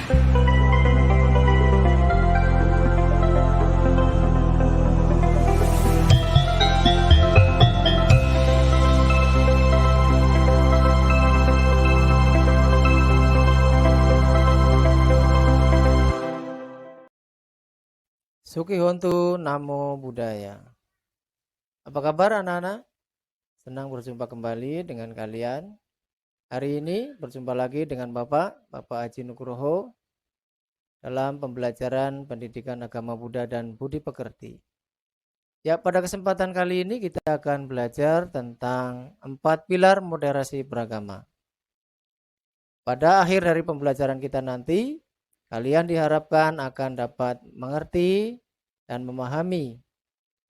Sukihontu Namo Buddhaya. Apa kabar anak-anak? Senang berjumpa kembali dengan kalian. Hari ini berjumpa lagi dengan Bapak Haji Nugroho dalam pembelajaran pendidikan agama Buddha dan Budi Pekerti. Ya, pada kesempatan kali ini kita akan belajar tentang 4 pilar moderasi beragama. Pada akhir dari pembelajaran kita nanti, kalian diharapkan akan dapat mengerti dan memahami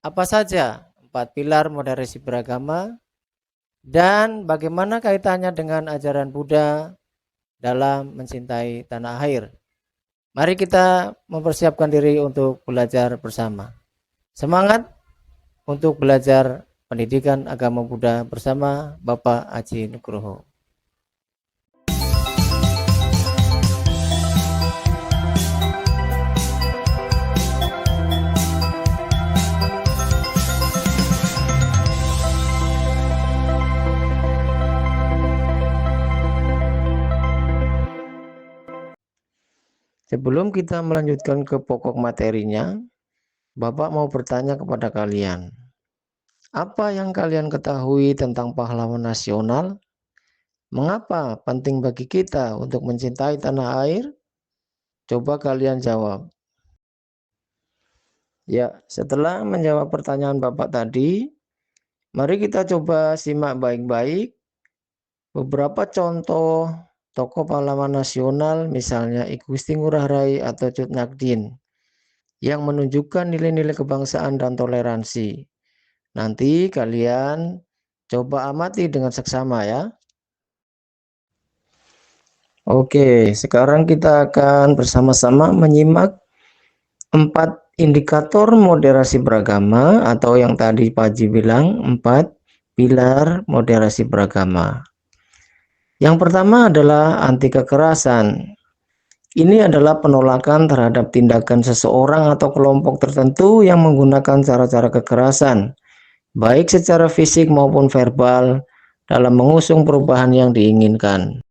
apa saja 4 pilar moderasi beragama dan bagaimana kaitannya dengan ajaran Buddha dalam mencintai tanah air. Mari kita mempersiapkan diri untuk belajar bersama. Semangat untuk belajar pendidikan agama Buddha bersama Bapak Haji Nugroho. Sebelum kita melanjutkan ke pokok materinya, Bapak mau bertanya kepada kalian. Apa yang kalian ketahui tentang pahlawan nasional? Mengapa penting bagi kita untuk mencintai tanah air? Coba kalian jawab. Ya, setelah menjawab pertanyaan Bapak tadi, mari kita coba simak baik-baik beberapa contoh tokoh pahlawan nasional, misalnya I Gusti Ngurah Rai atau Cut Nyak yang menunjukkan nilai-nilai kebangsaan dan toleransi. Nanti kalian coba amati dengan seksama ya. Oke, sekarang kita akan bersama-sama menyimak 4 indikator moderasi beragama atau yang tadi Pak Haji bilang 4 pilar moderasi beragama. Yang pertama adalah anti kekerasan. Ini adalah penolakan terhadap tindakan seseorang atau kelompok tertentu yang menggunakan cara-cara kekerasan, baik secara fisik maupun verbal, dalam mengusung perubahan yang diinginkan.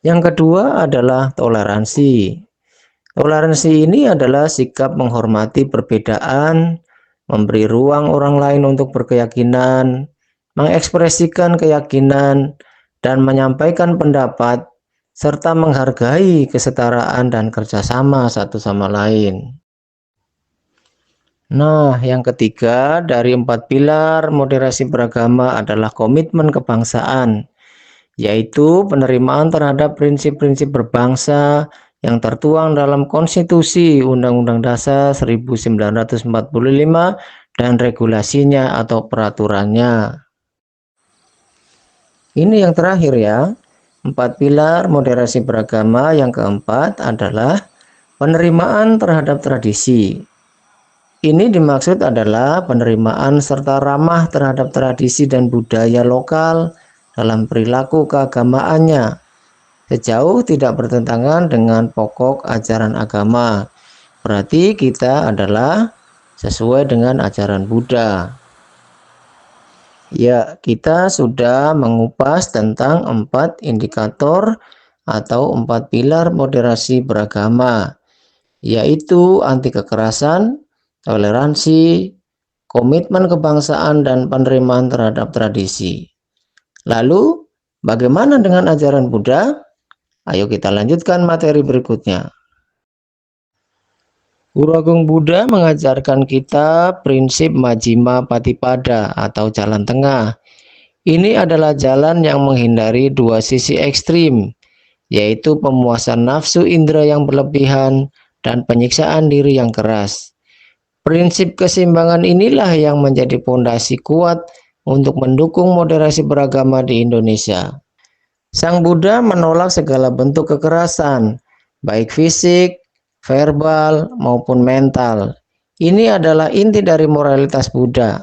Yang kedua adalah toleransi. Toleransi ini adalah sikap menghormati perbedaan, memberi ruang orang lain untuk berkeyakinan, mengekspresikan keyakinan, dan menyampaikan pendapat, serta menghargai kesetaraan dan kerjasama satu sama lain. Nah, yang ketiga dari 4 pilar moderasi beragama adalah komitmen kebangsaan, yaitu penerimaan terhadap prinsip-prinsip berbangsa yang tertuang dalam Konstitusi Undang-Undang Dasar 1945 dan regulasinya atau peraturannya. Ini yang terakhir ya, 4 pilar moderasi beragama. Yang keempat adalah penerimaan terhadap tradisi. Ini dimaksud adalah penerimaan serta ramah terhadap tradisi dan budaya lokal dalam perilaku keagamaannya, sejauh tidak bertentangan dengan pokok ajaran agama. Berarti kita adalah sesuai dengan ajaran Buddha. Ya, kita sudah mengupas tentang 4 indikator atau 4 pilar moderasi beragama, yaitu anti kekerasan, toleransi, komitmen kebangsaan, dan penerimaan terhadap tradisi. Lalu, bagaimana dengan ajaran Buddha? Ayo kita lanjutkan materi berikutnya. Guru Agung Buddha mengajarkan kita prinsip Majjhima Patipada atau jalan tengah. Ini adalah jalan yang menghindari 2 sisi ekstrim, yaitu pemuasan nafsu indera yang berlebihan dan penyiksaan diri yang keras. Prinsip keseimbangan inilah yang menjadi fondasi kuat untuk mendukung moderasi beragama di Indonesia. Sang Buddha menolak segala bentuk kekerasan, baik fisik, verbal, maupun mental. Ini adalah inti dari moralitas Buddha.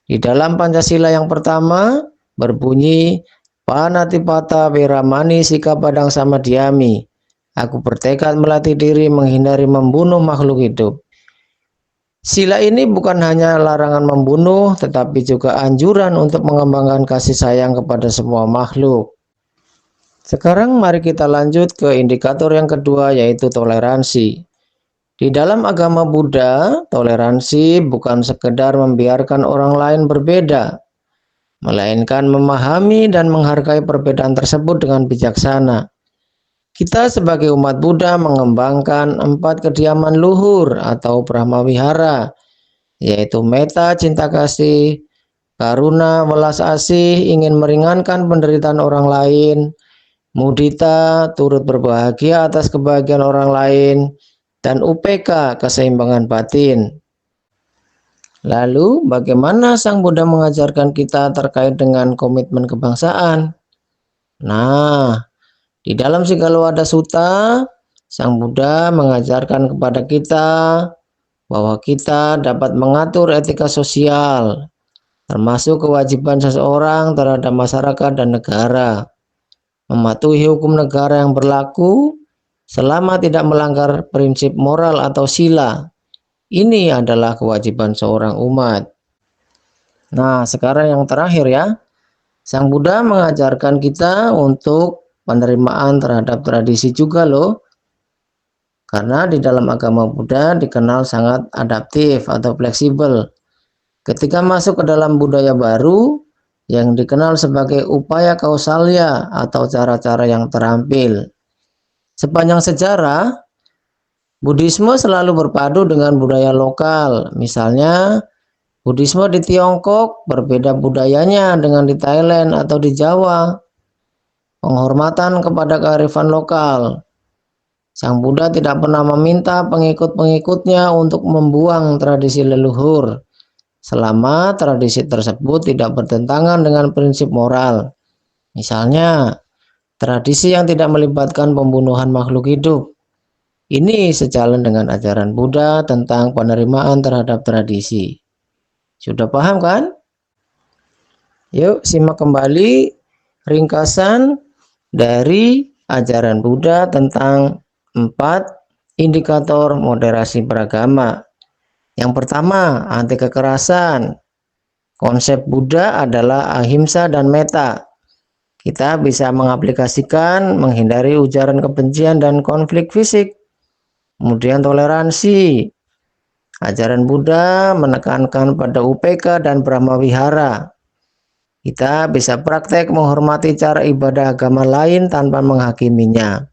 Di dalam Pancasila yang pertama berbunyi Panatipata Wiramani Sikapadang Samadhyami, Aku bertekad melatih diri menghindari membunuh makhluk hidup. Sila ini bukan hanya larangan membunuh, tetapi juga anjuran untuk mengembangkan kasih sayang kepada semua makhluk. Sekarang mari kita lanjut ke indikator yang kedua, yaitu toleransi. Di dalam agama Buddha, toleransi bukan sekedar membiarkan orang lain berbeda, melainkan memahami dan menghargai perbedaan tersebut dengan bijaksana. Kita sebagai umat Buddha mengembangkan 4 kediaman luhur atau Brahmawihara, yaitu metta, cinta kasih, karuna, welas asih, ingin meringankan penderitaan orang lain, mudita, turut berbahagia atas kebahagiaan orang lain, dan UPK, keseimbangan batin. Lalu, bagaimana Sang Buddha mengajarkan kita terkait dengan komitmen kebangsaan? Nah, di dalam Sigalawattha Sutta, Sang Buddha mengajarkan kepada kita bahwa kita dapat mengatur etika sosial, termasuk kewajiban seseorang terhadap masyarakat dan negara, mematuhi hukum negara yang berlaku selama tidak melanggar prinsip moral atau sila. Ini adalah kewajiban seorang umat. Nah, sekarang yang terakhir ya. Sang Buddha mengajarkan kita untuk penerimaan terhadap tradisi juga loh. Karena di dalam agama Buddha dikenal sangat adaptif atau fleksibel. Ketika masuk ke dalam budaya baru yang dikenal sebagai upaya kausalya atau cara-cara yang terampil. Sepanjang sejarah, Buddhisme selalu berpadu dengan budaya lokal. Misalnya, Buddhisme di Tiongkok berbeda budayanya dengan di Thailand atau di Jawa. Penghormatan kepada kearifan lokal. Sang Buddha tidak pernah meminta pengikut-pengikutnya untuk membuang tradisi leluhur, selama tradisi tersebut tidak bertentangan dengan prinsip moral. Misalnya, tradisi yang tidak melibatkan pembunuhan makhluk hidup. Ini sejalan dengan ajaran Buddha tentang penerimaan terhadap tradisi. Sudah paham kan? Yuk simak kembali ringkasan dari ajaran Buddha tentang 4 indikator moderasi beragama. Yang pertama, anti kekerasan. Konsep Buddha adalah ahimsa dan metta. Kita bisa mengaplikasikan menghindari ujaran kebencian dan konflik fisik. Kemudian toleransi. Ajaran Buddha menekankan pada UPK dan Brahmawihara. Kita bisa praktek menghormati cara ibadah agama lain tanpa menghakiminya.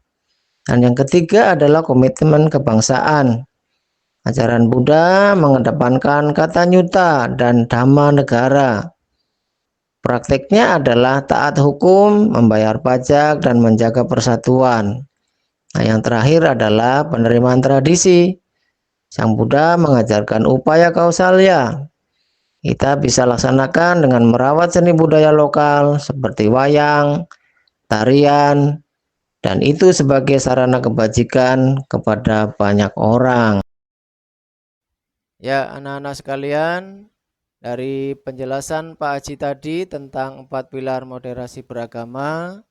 Dan yang ketiga adalah komitmen kebangsaan. Ajaran Buddha mengedepankan kata nyuta dan dhamma negara. Prakteknya adalah taat hukum, membayar pajak, dan menjaga persatuan. Nah, yang terakhir adalah penerimaan tradisi. Sang Buddha mengajarkan upaya kausalya. Kita bisa laksanakan dengan merawat seni budaya lokal seperti wayang, tarian, dan itu sebagai sarana kebajikan kepada banyak orang. Ya, anak-anak sekalian, dari penjelasan Pak Haji tadi tentang 4 pilar moderasi beragama,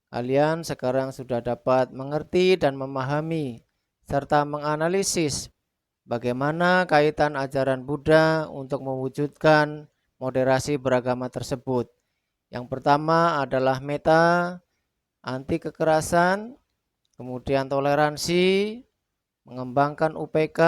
kalian sekarang sudah dapat mengerti dan memahami serta menganalisis bagaimana kaitan ajaran Buddha untuk mewujudkan moderasi beragama tersebut. Yang pertama adalah metta, anti kekerasan, kemudian toleransi, mengembangkan UPK,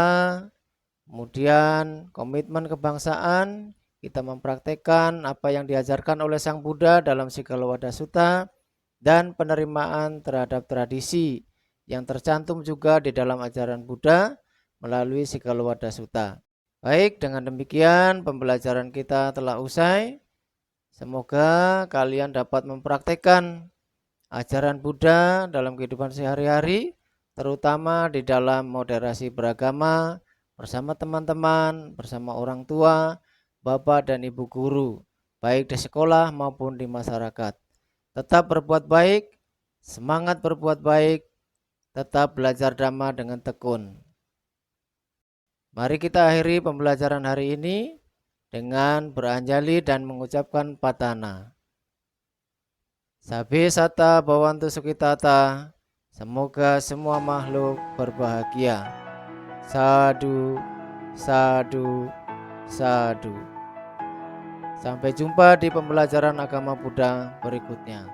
kemudian komitmen kebangsaan. Kita mempraktekkan apa yang diajarkan oleh Sang Buddha dalam Sigalawattha Sutta, dan penerimaan terhadap tradisi yang tercantum juga di dalam ajaran Buddha melalui Sigalawattha Sutta. Baik, dengan demikian pembelajaran kita telah usai. Semoga kalian dapat mempraktekkan ajaran Buddha dalam kehidupan sehari-hari, terutama di dalam moderasi beragama, bersama teman-teman, bersama orang tua, bapak dan ibu guru, baik di sekolah maupun di masyarakat. Tetap berbuat baik, semangat berbuat baik, tetap belajar dhamma dengan tekun. Mari kita akhiri pembelajaran hari ini dengan beranjali dan mengucapkan patana. Sabbe satta bhavantu sukhitata, Semoga semua makhluk berbahagia. Sadu, sadu, sadu. Sampai jumpa di pembelajaran agama Buddha berikutnya.